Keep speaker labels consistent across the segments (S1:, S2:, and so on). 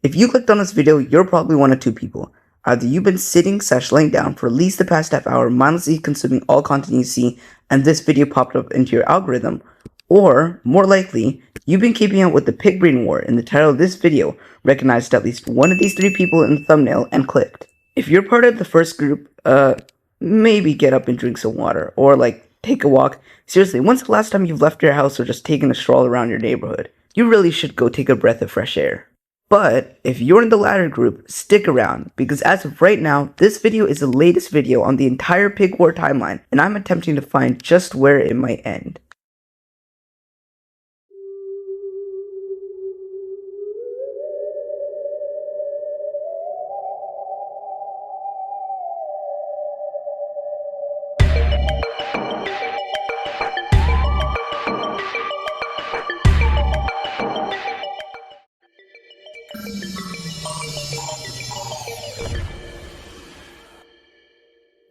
S1: If you clicked on this video, you're probably one of two people. Either you've been sitting/laying down for at least the past half hour, mindlessly consuming all content you see, and this video popped up into your algorithm, or, more likely, you've been keeping up with the pig breeding war and the title of this video recognized at least one of these three people in the thumbnail and clicked. If you're part of the first group, maybe get up and drink some water, or take a walk. Seriously, when's the last time you've left your house or just taken a stroll around your neighborhood? You really should go take a breath of fresh air. But if you're in the latter group, stick around, because as of right now, this video is the latest video on the entire pig war timeline, and I'm attempting to find just where it might end.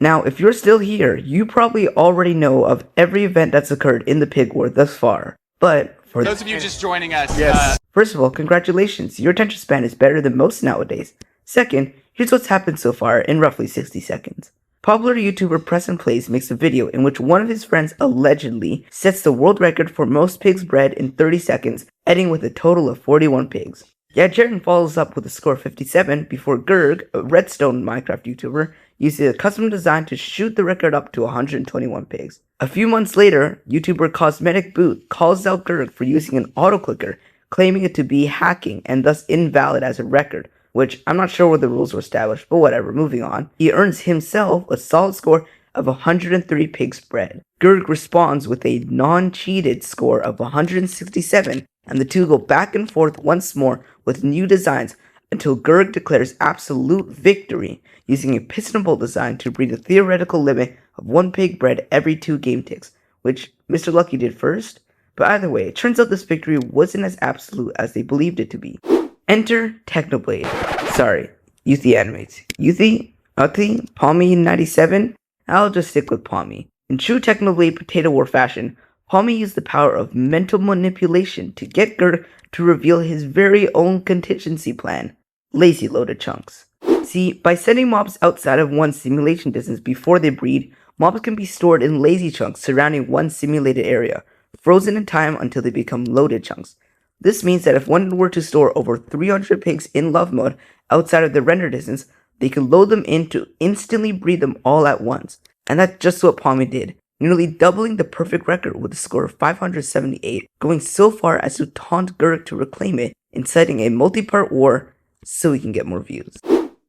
S1: Now, if you're still here, you probably already know of every event that's occurred in the pig war thus far. But for
S2: those of you just joining us,
S1: first of all, congratulations, your attention span is better than most nowadays. Second, here's what's happened so far in roughly 60 seconds. Popular YouTuber Preston Plays makes a video in which one of his friends allegedly sets the world record for most pigs bred in 30 seconds, ending with a total of 41 pigs. Yeah, Jared follows up with a score of 57 before Gerg, a Redstone Minecraft YouTuber, uses a custom design to shoot the record up to 121 pigs. A few months later, YouTuber Cosmetic Boot calls out Gerg for using an auto-clicker, claiming it to be hacking and thus invalid as a record, which I'm not sure where the rules were established, but whatever, moving on. He earns himself a solid score of 103 pigs bred. Gerg responds with a non-cheated score of 167, and the two go back and forth once more with new designs until Gerg declares absolute victory, using a piston bolt design to breed a theoretical limit of 1 pig bred every 2 game ticks, which Mr. Lucky did first. But either way, it turns out this victory wasn't as absolute as they believed it to be. Enter Technoblade. Sorry, Youthy Animates. Youthy? Uthi? Palmy97? I'll just stick with Palmy. In true Technoblade Potato War fashion, Palmy used the power of mental manipulation to get Gerg to reveal his very own contingency plan. Lazy loaded chunks. See, by sending mobs outside of one simulation distance before they breed, mobs can be stored in lazy chunks surrounding one simulated area, frozen in time until they become loaded chunks. This means that if one were to store over 300 pigs in love mode outside of the render distance, they could load them in to instantly breed them all at once. And that's just what Palmy did, nearly doubling the perfect record with a score of 578, going so far as to taunt Gerg to reclaim it, inciting a multi-part war so he can get more views.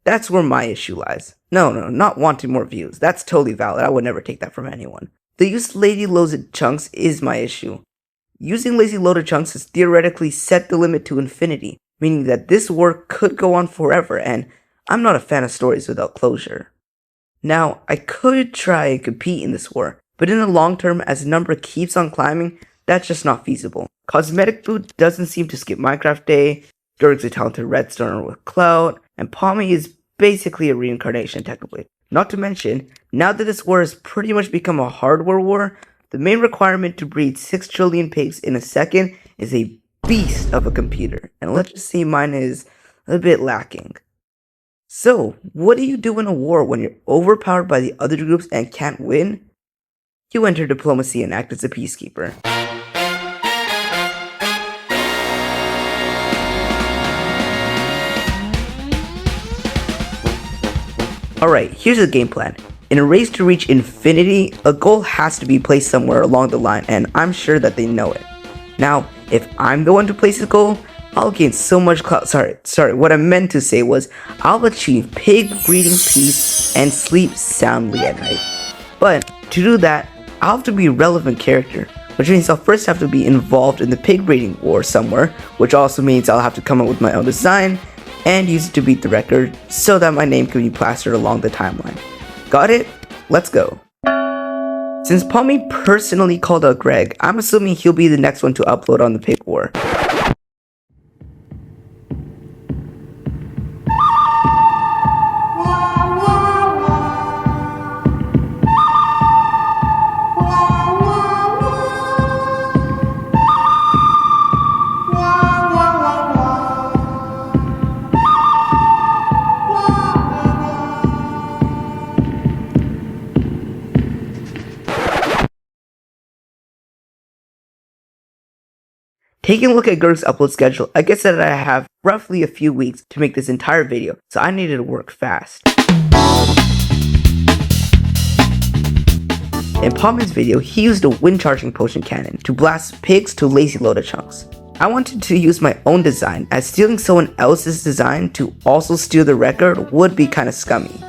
S1: That's where my issue lies. No, not wanting more views. That's totally valid. I would never take that from anyone. The use of lazy loaded chunks is my issue. Using lazy loaded chunks has theoretically set the limit to infinity, meaning that this war could go on forever, and I'm not a fan of stories without closure. Now, I could try and compete in this war, but in the long term, as the number keeps on climbing, that's just not feasible. Cosmetic Boot doesn't seem to skip Minecraft Day, Gerg's a talented redstoner with clout, and Palmy is basically a reincarnation of Technoblade. Not to mention, now that this war has pretty much become a hardware war, the main requirement to breed 6 trillion pigs in a second is a beast of a computer, and let's just say mine is a bit lacking. So, what do you do in a war when you're overpowered by the other groups and can't win? You enter diplomacy and act as a peacekeeper. Alright, here's the game plan. In a race to reach infinity, a goal has to be placed somewhere along the line, and I'm sure that they know it. Now, if I'm the one to place the goal, I'll gain so much clout. Sorry, what I meant to say was, I'll achieve pig breeding peace and sleep soundly at night. But, to do that, I'll have to be a relevant character, which means I'll first have to be involved in the pig breeding war somewhere, which also means I'll have to come up with my own design, and use it to beat the record, so that my name can be plastered along the timeline. Got it? Let's go. Since Palmy personally called out Greg, I'm assuming he'll be the next one to upload on the pig war. Taking a look at Gurk's upload schedule, I guess that I have roughly a few weeks to make this entire video, so I needed to work fast. In Podman's video, he used a wind charging potion cannon to blast pigs to lazy loaded chunks. I wanted to use my own design, as stealing someone else's design to also steal the record would be kinda scummy.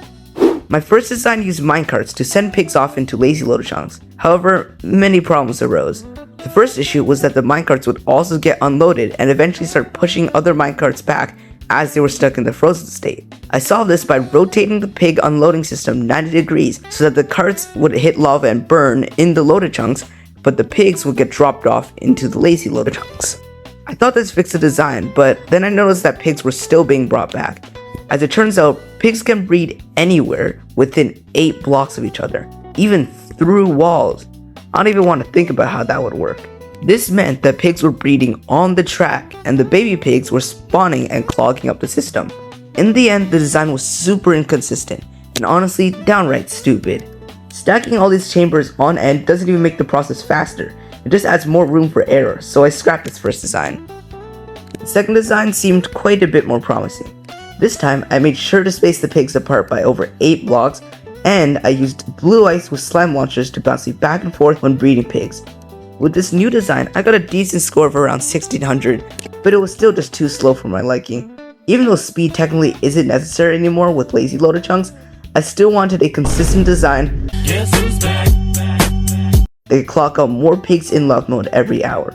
S1: My first design used minecarts to send pigs off into lazy loaded chunks. However, many problems arose. The first issue was that the minecarts would also get unloaded and eventually start pushing other minecarts back as they were stuck in the frozen state. I solved this by rotating the pig unloading system 90 degrees so that the carts would hit lava and burn in the loaded chunks, but the pigs would get dropped off into the lazy loaded chunks. I thought this fixed the design, but then I noticed that pigs were still being brought back. As it turns out, pigs can breed anywhere within 8 blocks of each other, even through walls. I don't even want to think about how that would work. This meant that pigs were breeding on the track, and the baby pigs were spawning and clogging up the system. In the end, the design was super inconsistent, and honestly, downright stupid. Stacking all these chambers on end doesn't even make the process faster, it just adds more room for error, so I scrapped this first design. The second design seemed quite a bit more promising. This time, I made sure to space the pigs apart by over 8 blocks, and I used blue ice with slime launchers to bounce me back and forth when breeding pigs. With this new design, I got a decent score of around 1600, but it was still just too slow for my liking. Even though speed technically isn't necessary anymore with lazy loaded chunks, I still wanted a consistent design that could clock out more pigs in love mode every hour.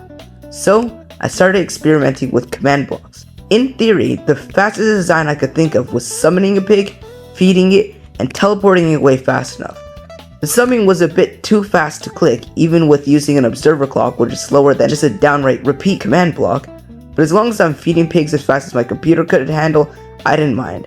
S1: So, I started experimenting with command blocks. In theory, the fastest design I could think of was summoning a pig, feeding it, and teleporting it away fast enough. The summoning was a bit too fast to click, even with using an observer clock, which is slower than just a downright repeat command block, but as long as I'm feeding pigs as fast as my computer could handle, I didn't mind.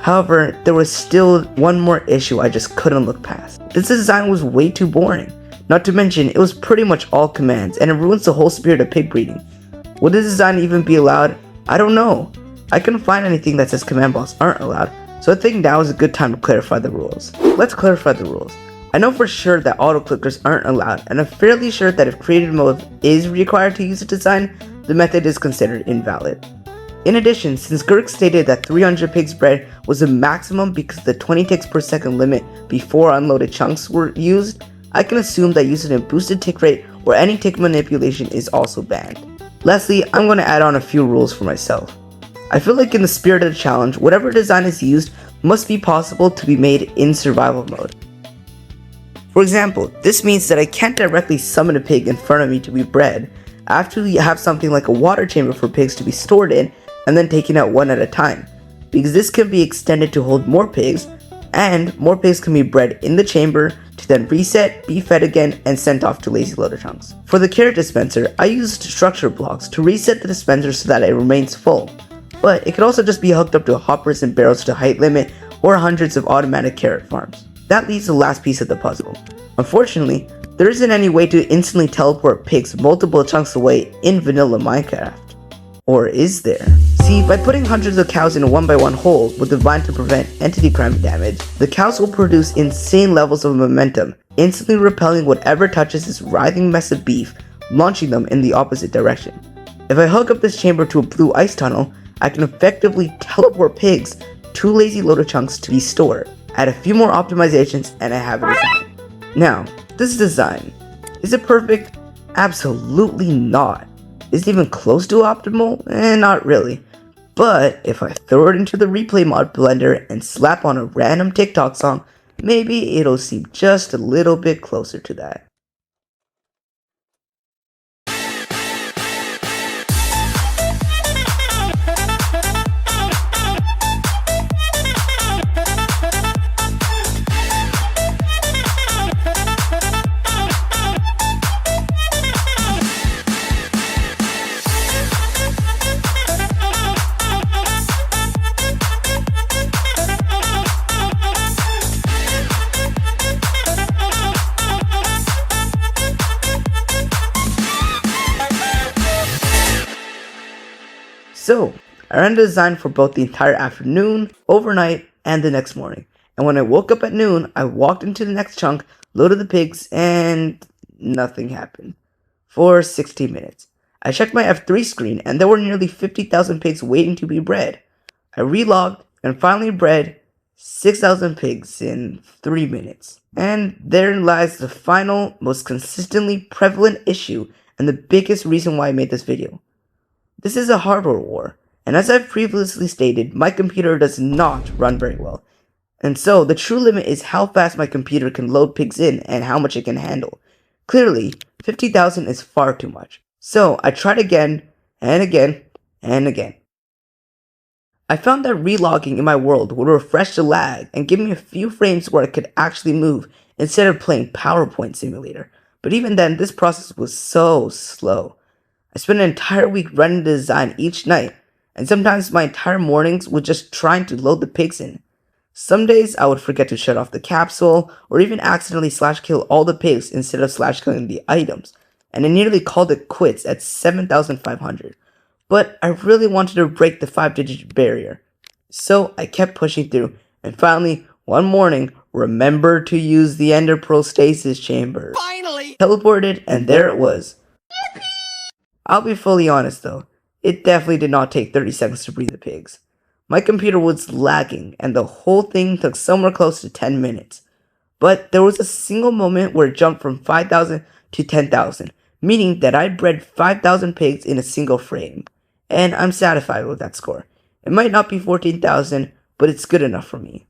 S1: However, there was still one more issue I just couldn't look past. This design was way too boring. Not to mention, it was pretty much all commands, and it ruins the whole spirit of pig breeding. Would this design even be allowed? I don't know. I couldn't find anything that says command blocks aren't allowed, so I think now is a good time to clarify the rules. Let's clarify the rules. I know for sure that auto clickers aren't allowed, and I'm fairly sure that if creative mode is required to use a design, the method is considered invalid. In addition, since Gurk stated that 300 pigs bred was the maximum because the 20 ticks per second limit before unloaded chunks were used, I can assume that using a boosted tick rate or any tick manipulation is also banned. Lastly, I'm going to add on a few rules for myself. I feel like in the spirit of the challenge, whatever design is used must be possible to be made in survival mode. For example, this means that I can't directly summon a pig in front of me to be bred. I have to have something like a water chamber for pigs to be stored in and then taken out one at a time, because this can be extended to hold more pigs, and more pigs can be bred in the chamber to then reset, be fed again, and sent off to lazy loader chunks. For the carrot dispenser, I used structure blocks to reset the dispenser so that it remains full, but it could also just be hooked up to hoppers and barrels to height limit or hundreds of automatic carrot farms. That leaves the last piece of the puzzle. Unfortunately, there isn't any way to instantly teleport pigs multiple chunks away in vanilla Minecraft. Or is there? See, by putting hundreds of cows in a 1x1 hole with the vine to prevent entity crime damage, the cows will produce insane levels of momentum, instantly repelling whatever touches this writhing mess of beef, launching them in the opposite direction. If I hook up this chamber to a blue ice tunnel, I can effectively teleport pigs to lazy loader chunks to be stored. Add a few more optimizations and I have a design. Now, this design, is it perfect? Absolutely not. Is it even close to optimal? Not really. But if I throw it into the replay mod blender and slap on a random TikTok song, maybe it'll seem just a little bit closer to that. So, I ran the design for both the entire afternoon, overnight, and the next morning. And when I woke up at noon, I walked into the next chunk, loaded the pigs, and nothing happened. For 16 minutes. I checked my F3 screen and there were nearly 50,000 pigs waiting to be bred. I relogged and finally bred 6,000 pigs in 3 minutes. And therein lies the final, most consistently prevalent issue and the biggest reason why I made this video. This is a hardware war, and as I've previously stated, my computer does not run very well. And so, the true limit is how fast my computer can load pigs in and how much it can handle. Clearly, 50,000 is far too much. So, I tried again, and again, and again. I found that relogging in my world would refresh the lag and give me a few frames where I could actually move instead of playing PowerPoint Simulator. But even then, this process was so slow. I spent an entire week running the design each night, and sometimes my entire mornings was just trying to load the pigs in. Some days I would forget to shut off the capsule, or even accidentally /kill all the pigs instead of /killing the items, and I nearly called it quits at 7,500. But I really wanted to break the 5-digit barrier, so I kept pushing through, and finally, one morning, remembered to use the Ender Pearl Stasis Chamber.
S2: Finally!
S1: Teleported, and there it was. I'll be fully honest though, it definitely did not take 30 seconds to breed the pigs. My computer was lagging and the whole thing took somewhere close to 10 minutes. But there was a single moment where it jumped from 5,000 to 10,000, meaning that I bred 5,000 pigs in a single frame. And I'm satisfied with that score. It might not be 14,000, but it's good enough for me.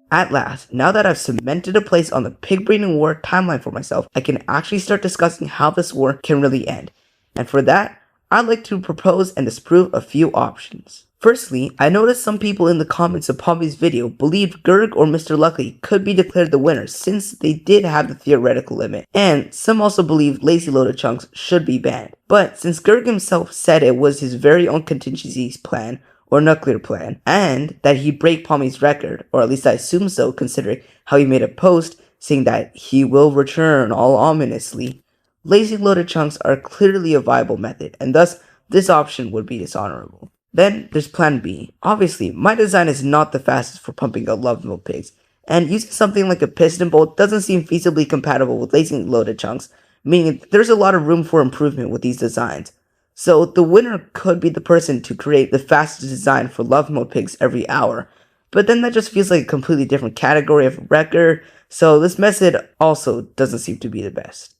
S1: At last, now that I've cemented a place on the pig breeding war timeline for myself, I can actually start discussing how this war can really end. And for that, I'd like to propose and disprove a few options. Firstly, I noticed some people in the comments of Pommy's video believed Gurg or Mr. Luckily could be declared the winner since they did have the theoretical limit, and some also believed Lazy Loaded Chunks should be banned. But since Gurg himself said it was his very own contingencies plan, or nuclear plan, and that he'd break Pommy's record, or at least I assume so considering how he made a post saying that he will return all ominously, Lazy Loaded Chunks are clearly a viable method, and thus this option would be dishonorable. Then there's plan B. Obviously, my design is not the fastest for pumping out love milk pigs, and using something like a piston bolt doesn't seem feasibly compatible with Lazy Loaded Chunks, meaning there's a lot of room for improvement with these designs. So the winner could be the person to create the fastest design for love mode pigs every hour, but then that just feels like a completely different category of record, so this method also doesn't seem to be the best.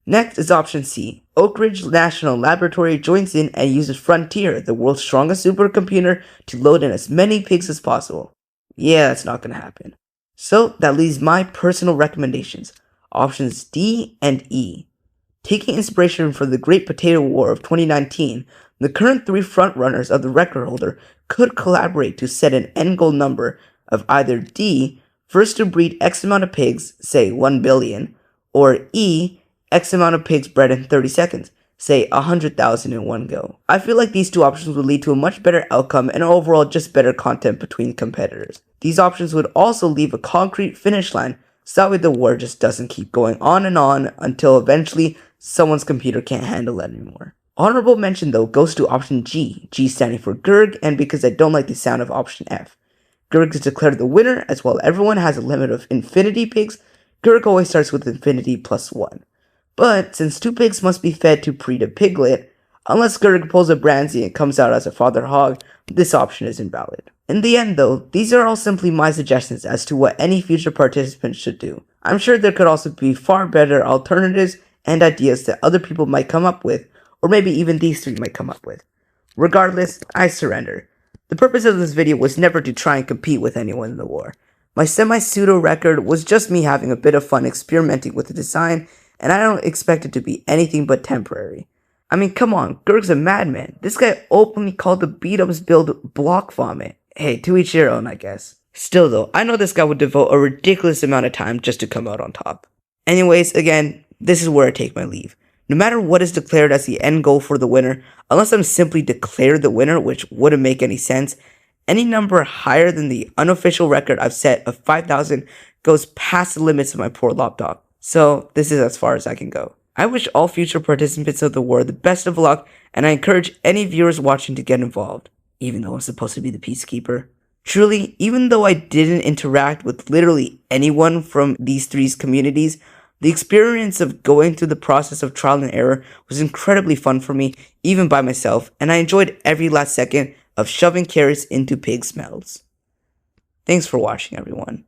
S1: Next is option C. Oak Ridge National Laboratory joins in and uses Frontier, the world's strongest supercomputer, to load in as many pigs as possible. Yeah, that's not gonna happen. So that leaves my personal recommendations, options D and E. Taking inspiration from the Great Potato War of 2019, the current 3 frontrunners of the record holder could collaborate to set an end goal number of either D, first to breed X amount of pigs, say 1 billion, or E, X amount of pigs bred in 30 seconds, say 100,000 in one go. I feel like these two options would lead to a much better outcome and overall just better content between competitors. These options would also leave a concrete finish line, so that way the war just doesn't keep going on until eventually someone's computer can't handle it anymore. Honorable mention though goes to option G, G standing for Gurg, and because I don't like the sound of option F. Gurg is declared the winner, as while everyone has a limit of infinity pigs, Gurg always starts with infinity plus 1. But since 2 pigs must be fed to breed a piglet, unless Gurg pulls a Branzy and comes out as a father hog, this option is invalid. In the end though, these are all simply my suggestions as to what any future participant should do. I'm sure there could also be far better alternatives and ideas that other people might come up with, or maybe even these 3 might come up with. Regardless, I surrender. The purpose of this video was never to try and compete with anyone in the war. My semi-pseudo record was just me having a bit of fun experimenting with the design, and I don't expect it to be anything but temporary. I mean, come on, Gurg's a madman. This guy openly called the beat-ups build block vomit. Hey, to each their own, I guess. Still though, I know this guy would devote a ridiculous amount of time just to come out on top. Anyways, again, this is where I take my leave. No matter what is declared as the end goal for the winner, unless I'm simply declared the winner, which wouldn't make any sense, any number higher than the unofficial record I've set of 5,000 goes past the limits of my poor laptop. So this is as far as I can go. I wish all future participants of the war the best of luck, and I encourage any viewers watching to get involved, even though I'm supposed to be the peacekeeper. Truly, even though I didn't interact with literally anyone from these 3 communities, The experience of going through the process of trial and error was incredibly fun for me, even by myself, and I enjoyed every last second of shoving carrots into pigs' mouths. Thanks for watching, everyone.